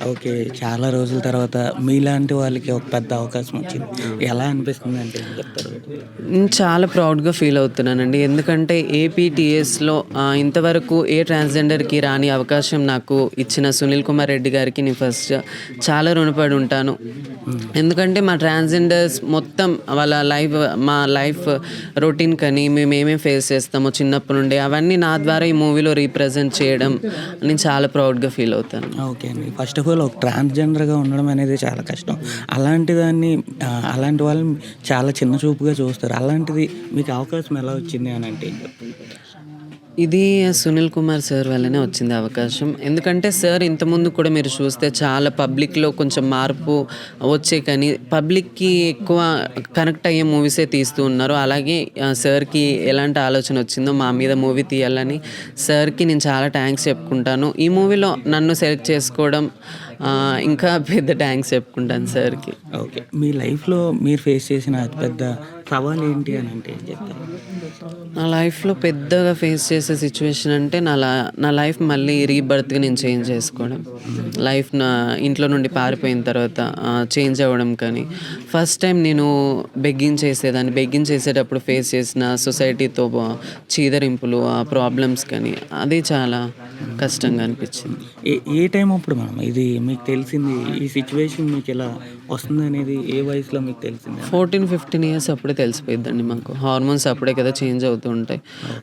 Okay. చాలా రోజుల తర్వాత మీలాంటి వాళ్ళకి ఒక పెద్ద అవకాశం వచ్చింది. ఎలా అనిపిస్తుందంటే ఏం చెప్తారు? చాలా ప్రౌడ్‌గా ఫీల్ అవుతున్నానండి. ఎందుకంటే ఏపీటీఎస్‌లో ఇంతవరకు ఏ ట్రాన్స్‌జెండర్‌కి రాని అవకాశం నాకు ఇచ్చిన సునీల్ కుమార్ రెడ్డి గారికి నేను ఫస్ట్ చాలా రుణపడి ఉంటాను. హ్మ్. ఎందుకంటే మా ట్రాన్స్‌జెండర్స్ మొత్తం వాళ్ళ మా లైఫ్ రొటీన్ కని మేమేమేం ఫేస్ చేస్తామో చిన్నప్పటి నుండి అవన్నీ నా ద్వారా ఈ మూవీలో రీప్రజెంట్ చేయడం నేను చాలా ప్రౌడ్‌గా ఫీల్ అవుతాను. ఓకే అండి. ఫస్ట్ ఆఫ్ ఆల్ ఒక ట్రాన్స్‌జెండర్‌గా ఉండడం అనేది చాలా కష్టం. అలాంటి దాన్ని అలాంటి వాళ్ళని చాలా చిన్న చూపుగా చూస్తారు. అలాంటిది మీకు అవకాశం ఎలా వచ్చింది అనంటే ఏం చెప్తారు? ఇది సునీల్ కుమార్ సార్ వల్లనే వచ్చింది అవకాశం. ఎందుకంటే సార్ ఇంతకుముందు కూడా మీరు చూస్తే చాలా పబ్లిక్‌లో కొంచెం మార్పు వచ్చే కానీ పబ్లిక్‌కి ఎక్కువ కనెక్ట్ అయ్యే మూవీసే తీస్తూ ఉన్నారు. అలాగే సార్‌కి ఎలాంటి ఆలోచన వచ్చిందో మా మీద మూవీ తీయాలని సార్‌కి నేను చాలా థ్యాంక్స్ చెప్పుకుంటాను. ఈ మూవీలో నన్ను సెలెక్ట్ చేసుకోవడం ఇంకా పెద్ద థ్యాంక్స్ చెప్పుకుంటాను సార్‌కి. ఓకే. మీ లైఫ్‌లో మీరు ఫేస్ చేసిన అతిపెద్ద సవాలేంటి అనంటే ఏం చెప్తారు? నా లైఫ్‌లో పెద్దగా ఫేస్ చేసే సిట్యుయేషన్ అంటే నా లైఫ్ మళ్ళీ రీబర్త్‌గా నేను చేంజ్ చేసుకోవడం. నా ఇంట్లో నుండి పారిపోయిన తర్వాత చేంజ్ అవ్వడం కానీ, ఫస్ట్ టైం నేను బెగ్గింగ్ చేసేదాన్ని. బెగ్గింగ్ చేసేటప్పుడు ఫేస్ చేసిన సొసైటీతో చీదరింపులు, ఆ ప్రాబ్లమ్స్ కానీ అది చాలా కష్టంగా అనిపించింది. ఏ ఏ టైం అప్పుడు మేడం ఇది మీకు తెలిసింది? ఈ సిట్యుయేషన్ మీకిలా వస్తుందనేది ఏ వయసులో మీకు తెలిసింది? 14, 15 ఇయర్స్ అప్పుడే తెలిసిపోయిద్దండి మాకు. హార్మోన్స్ అప్పుడే కదా చేంజ్ అవుతూ ఉంటాయి.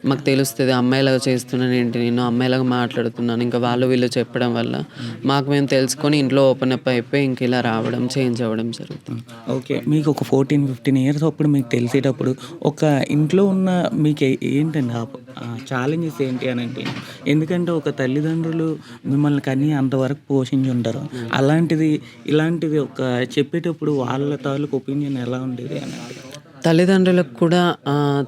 మాకు తెలుస్తది అమ్మాయిలాగా చేస్తున్నానేంటి నేను, అమ్మాయిలాగా మాట్లాడుతున్నాను. ఇంకా వాళ్ళు వీళ్ళు చెప్పడం వల్ల మాకు మేము తెలుసుకొని ఇంట్లో ఓపెన్ అప్ అయిపోయి ఇంక ఇలా రావడం, చేంజ్ అవ్వడం జరుగుతుంది. హ్మ్. ఓకే. మీకొక 14, 15 ఇయర్స్ అప్పుడు మీకు తెలిసేటప్పుడు ఒక ఇంట్లో ఉన్న మీకు ఏంటండి ఛాలెంజెస్ ఏంటి అనంటే? ఎందుకంటే ఒక తల్లిదండ్రులు మిమ్మల్ని కని అంతవరకు పోషించుంటారు. అలాంటిది ఇలాంటిది ఒక చెప్పేటప్పుడు వాళ్ళ తాలూకు ఒపీనియన్ ఎలా ఉండేది అనంటే? తల్లిదండ్రులకు కూడా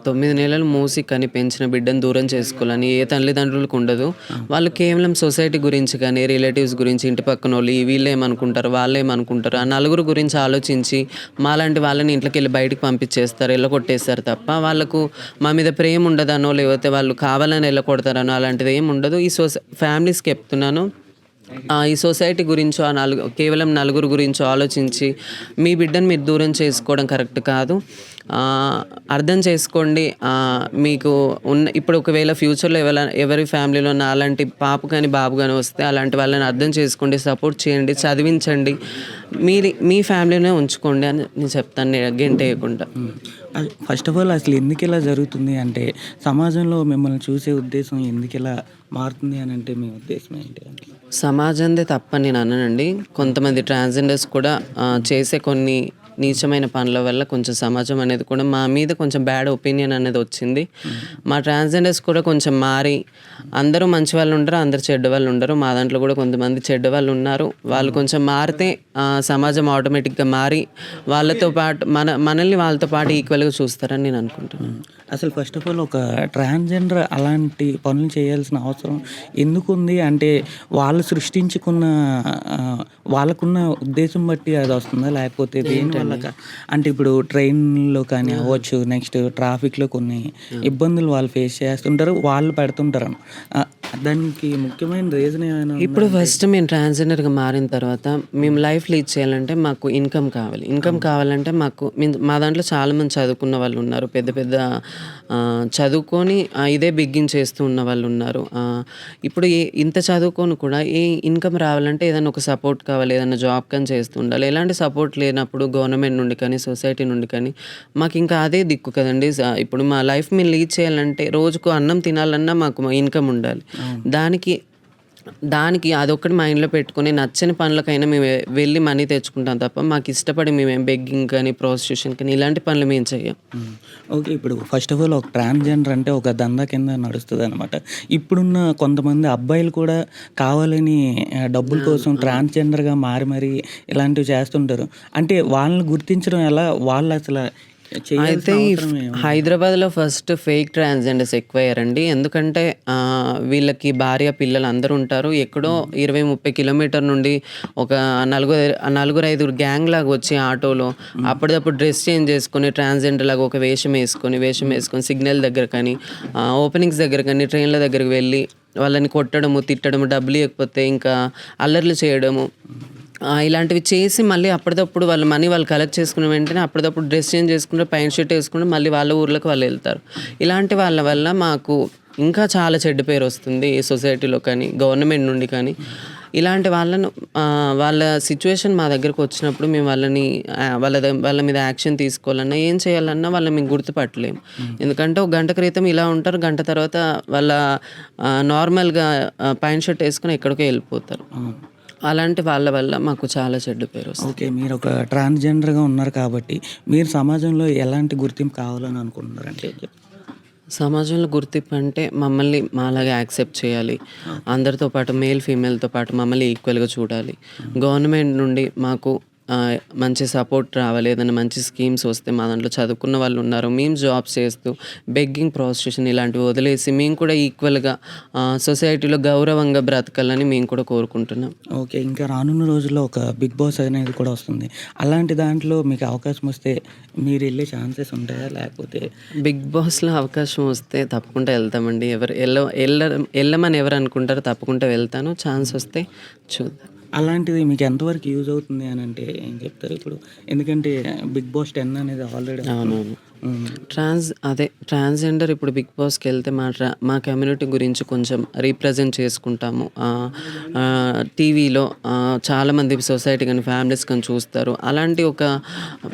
9 నెలలు మోసి కని పెంచిన బిడ్డను దూరం చేసుకోవాలని ఏ తల్లిదండ్రులకు ఉండదు. వాళ్ళు కేవలం సొసైటీ గురించి కానీ, రిలేటివ్స్ గురించి, ఇంటి పక్కనోళ్ళు వీళ్ళేమనుకుంటారు, వాళ్ళేమనుకుంటారు, ఆ నలుగురు గురించి ఆలోచించి మాలాంటి వాళ్ళని ఇంట్లోకెళ్ళి బయటికి పంపించేస్తారు, ఎల్లగొట్టేస్తారు తప్ప వాళ్ళకు మా మీద ప్రేమ ఉండదనో, లేకపోతే వాళ్ళు కావాలని ఎల్లగొడతారనో అలాంటిది ఏమి ఉండదు. ఈ ఫ్యామిలీస్‌కి చెప్తున్నాను. ఈ సొసైటీ గురించో, కేవలం నలుగురు గురించో ఆలోచించి మీ బిడ్డను మీరు దూరం చేసుకోవడం కరెక్ట్ కాదు. అర్థం చేసుకోండి. మీకు ఇప్పుడు ఒకవేళ ఫ్యూచర్‌లో ఎవరి ఫ్యామిలీలో నాలాంటి పాప కానీ, బాబు కానీ వస్తే అలాంటి వాళ్ళని అర్థం చేసుకోండి, సపోర్ట్ చేయండి, చదివించండి. మీ ఫ్యామిలీనే ఉంచుకోండి అని నేను చెప్తాను గెంటేయకుండా. ఫస్ట్ ఆఫ్ ఆల్ అసలు ఎందుకిలా జరుగుతుంది అంటే, సమాజంలో మిమ్మల్ని చూసే ఉద్దేశం ఎందుకిలా మారుతుంది అనంటే మీ ఉద్దేశం ఏంటి అంటే? సమాజందే తప్పని నేను అననండి. కొంతమంది ట్రాన్స్‌జెండర్స్ కూడా చేసే కొన్ని నీచమైన పనుల వల్ల కొంచెం సమాజం అనేది కూడా మా మీద కొంచెం బ్యాడ్ ఒపీనియన్ అనేది వచ్చింది. మా ట్రాన్స్‌జెండర్స్ కూడా కొంచెం మారి అందరూ మంచి వాళ్ళు ఉండరు, అందరూ చెడ్డవాళ్ళు ఉండరు. మా దాంట్లో కూడా కొంతమంది చెడ్డవాళ్ళు ఉన్నారు. వాళ్ళు కొంచెం మారితే సమాజం ఆటోమేటిక్‌గా మారి వాళ్ళతో పాటు మనల్ని వాళ్ళతో పాటు ఈక్వల్‌గా చూస్తారని నేను అనుకుంటున్నాను. అసలు ఫస్ట్ ఆఫ్ ఆల్ ఒక ట్రాన్స్‌జెండర్ అలాంటి పనులు చేయాల్సిన అవసరం ఎందుకుంది? అంటే వాళ్ళు సృష్టించుకున్న వాళ్ళకున్న ఉద్దేశం బట్టి అదొస్తుందా? లేకపోతే దేనివల్ల అంటే ఇప్పుడు ట్రైన్‌లో కానీ అవ్వచ్చు, నెక్స్ట్ ట్రాఫిక్‌లో కొన్ని ఇబ్బందులు వాళ్ళు ఫేస్ చేస్తుంటారు. వాళ్ళు పెడుతుంటారు. దానికి ముఖ్యమైన రీజన్ ఏమైనా ఇప్పుడు ఉందా? ఫస్ట్ మేము ట్రాన్స్‌జెండర్‌గా మారిన తర్వాత మేము లైఫ్ లీడ్ చేయాలంటే మాకు ఇన్‌కమ్ కావాలి. ఇన్‌కమ్ కావాలంటే మా దాంట్లో చాలామంది చదువుకున్న వాళ్ళు ఉన్నారు. పెద్ద పెద్ద చదువుకొని ఇదే బిగ్గింగ్ చేస్తూ ఉన్న వాళ్ళు ఉన్నారు. ఇప్పుడు ఇంత చదువుకొని కూడా ఇన్‌కమ్ రావాలంటే ఏదైనా ఒక సపోర్ట్ కావాలి. ఏదైనా జాబ్ కానీ చేస్తూ ఉండాలి. ఎలాంటి సపోర్ట్ లేనప్పుడు గవర్నమెంట్ నుండి కానీ, సొసైటీ నుండి కానీ మాకింకా అదే దిక్కు కదండీ! ఇప్పుడు మా లైఫ్ మేము లీడ్ చేయాలంటే రోజుకు అన్నం తినాలన్నా మాకు ఇన్‌కమ్ ఉండాలి. అవును. దానికి దానికి అదొక్కటి మైండ్‌లో పెట్టుకొని నచ్చని పనులకైనా మేము వెళ్ళి మనీ తెచ్చుకుంటాం తప్ప మాకిష్టపడి మేమేం బెగ్గింగ్ కానీ, ప్రాస్టిట్యూషన్ కానీ ఇలాంటి పనులు మేము చెయ్యం. హ్మ్. ఓకే. ఇప్పుడు ఫస్ట్ ఆఫ్ ఆల్ ఒక ట్రాన్స్‌జెండర్ అంటే ఒక దందా కింద నడుస్తదనమాట. ఇప్పుడున్న కొంతమంది అబ్బాయిలు కూడా కావాలని డబ్బుల కోసం ట్రాన్స్‌జెండర్‌గా మారి మరి ఇలాంటివి చేస్తుంటారు. అంటే వాళ్ళని గుర్తించడం ఎలా? వాళ్ళసల అయితే చేయాల్సిన అవసరం ఏముంది? హైదరాబాద్‌లో ఫస్ట్ ఫేక్ ట్రాన్స్‌జెండర్స్ ఎక్కువయ్యారండి. ఎందుకంటే వీళ్ళకి భార్య, పిల్లలు అందరూ ఉంటారు. ఎక్కడో 20, 30 కిలోమీటర్ నుండి ఒక నలుగురు, ఐదుగురు గ్యాంగ్ లాగా వచ్చి ఆటోలో అప్పటిదప్పుడు డ్రెస్ చేంజ్ చేసుకొని ట్రాన్స్‌జెండర్ లాగా ఒక వేషం వేసుకొని సిగ్నల్ దగ్గర కానీ, ఓపెనింగ్స్ దగ్గర కానీ, ట్రైన్‌ల దగ్గరికి వెళ్ళి వాళ్ళని కొట్టడము, తిట్టడము, డబ్బులు ఇయ్యకపోతే ఇంకా అల్లర్లు చేయడము. ఇలాంటివి చేసి మళ్ళీ అప్పటిదప్పుడు వాళ్ళ మనీ వాళ్ళు కలెక్ట్ చేసుకున్న వెంటనే అప్పటిదప్పుడు డ్రెస్ చేంజ్ చేసుకుంటే ప్యాంట్ షర్ట్ వేసుకుంటే మళ్ళీ వాళ్ళ ఊర్లకు వాళ్ళు వెళ్తారు. ఇలాంటి వాళ్ళ వల్ల మాకు ఇంకా చాలా చెడ్డ పేరు వస్తుంది ఈ సొసైటీలో కానీ గవర్నమెంట్ నుండి కానీ. ఇలాంటి వాళ్ళను వాళ్ళ సిచ్యువేషన్ మా దగ్గరకు వచ్చినప్పుడు మేము వాళ్ళని వాళ్ళ మీద యాక్షన్ తీసుకోవాలన్నా ఏం చేయాలన్నా వాళ్ళని మేము గుర్తుపట్టలేము. ఎందుకంటే ఒక గంట క్రితం ఇలా ఉంటారు, గంట తర్వాత వాళ్ళ నార్మల్గా ప్యాంట్ షర్ట్ వేసుకుని ఎక్కడికో వెళ్ళిపోతారు. అలాంటి వాళ్ళ వల్ల మాకు చాలా చెడ్డ పేరు వస్తుంది. ఓకే. మీరు ఒక ట్రాన్స్‌జెండర్‌గా ఉన్నారు కాబట్టి మీరు సమాజంలో ఎలాంటి గుర్తింపు కావాలని అనుకుంటున్నారంటే సమాజంలో గుర్తింపు అంటే మమ్మల్ని మాలాగా యాక్సెప్ట్ చేయాలి. అందరితో పాటు మేల్ ఫీమేల్తో పాటు మమ్మల్ని ఈక్వల్గా చూడాలి. గవర్నమెంట్ నుండి మాకు మంచి సపోర్ట్ రావాలి. ఏదైనా మంచి స్కీమ్స్ వస్తే మా దాంట్లో చదువుకున్న వాళ్ళు ఉన్నారు, మేము జాబ్స్ చేస్తూ బెగ్గింగ్ ప్రాస్టిట్యూషన్ ఇలాంటివి వదిలేసి మేము కూడా ఈక్వల్గా సొసైటీలో గౌరవంగా బ్రతకాలని మేము కూడా కోరుకుంటున్నాం. ఓకే. ఇంకా రానున్న రోజుల్లో ఒక బిగ్ బాస్ అనేది కూడా వస్తుంది. అలాంటి దాంట్లో మీకు అవకాశం వస్తే మీరు వెళ్ళే ఛాన్సెస్ ఉంటాయా? లేకపోతే బిగ్ బాస్లో అవకాశం వస్తే తప్పకుండా వెళ్తామండి. వెళ్ళమని ఎవరు అనుకుంటారో తప్పకుండా వెళ్తాను. ఛాన్స్ వస్తే చూద్దాం. అలాంటిది మీకు ఎంతవరకు యూజ్ అవుతుంది అని అంటే ఏం చెప్తారు ఇప్పుడు? ఎందుకంటే బిగ్ బాస్ 10 అనేది ఆల్రెడీ అవునవును. ట్రాన్స్జెండర్ ఇప్పుడు బిగ్ బాస్కి వెళ్తే మా కమ్యూనిటీ గురించి కొంచెం రీప్రజెంట్ చేసుకుంటాము. టీవీలో చాలామంది సొసైటీ కానీ ఫ్యామిలీస్ కానీ చూస్తారు. అలాంటి ఒక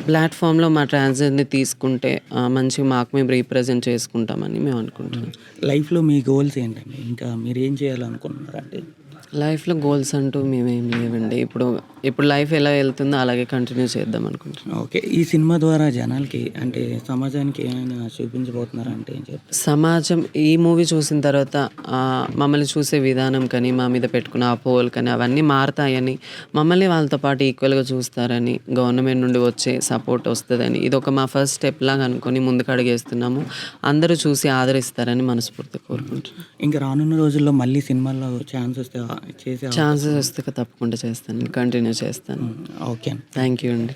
ప్లాట్ఫామ్లో మా ట్రాన్స్జెండర్ని తీసుకుంటే మంచిగా మాకు మేము రీప్రజెంట్ చేసుకుంటామని మేము అనుకుంటున్నాం. లైఫ్లో మీ గోల్స్ ఏంటండి? ఇంకా మీరు ఏం చేయాలనుకుంటున్నారంటే? లైఫ్లో గోల్స్ అంటూ మేమేం లేవండి. ఇప్పుడు లైఫ్ ఎలా వెళ్తుందో అలాగే కంటిన్యూ చేద్దాం అనుకుంటున్నాం. ఓకే. ఈ సినిమా ద్వారా జనాలకి అంటే సమాజానికి ఏమైనా చూపించబోతున్నారంటే ఏం చెప్తారు? సమాజం ఈ మూవీ చూసిన తర్వాత మమ్మల్ని చూసే విధానం కానీ మా మీద పెట్టుకున్న అపోహలు కానీ అవన్నీ మారతాయని, మమ్మల్ని వాళ్ళతో పాటు ఈక్వల్గా చూస్తారని, గవర్నమెంట్ నుండి వచ్చే సపోర్ట్ వస్తుందని, ఇది ఒక మా ఫస్ట్ స్టెప్ లాగా అనుకొని ముందుకు అడుగేస్తున్నాము. అందరూ చూసి ఆదరిస్తారని మనస్ఫూర్తిగా కోరుకుంటున్నాం. ఇంకా రానున్న రోజుల్లో మళ్ళీ సినిమాల్లో ఛాన్సెస్ వస్తే తప్పకుండా చేస్తాను, కంటిన్యూ చేస్తాను. ఓకే. థ్యాంక్ యూ అండి.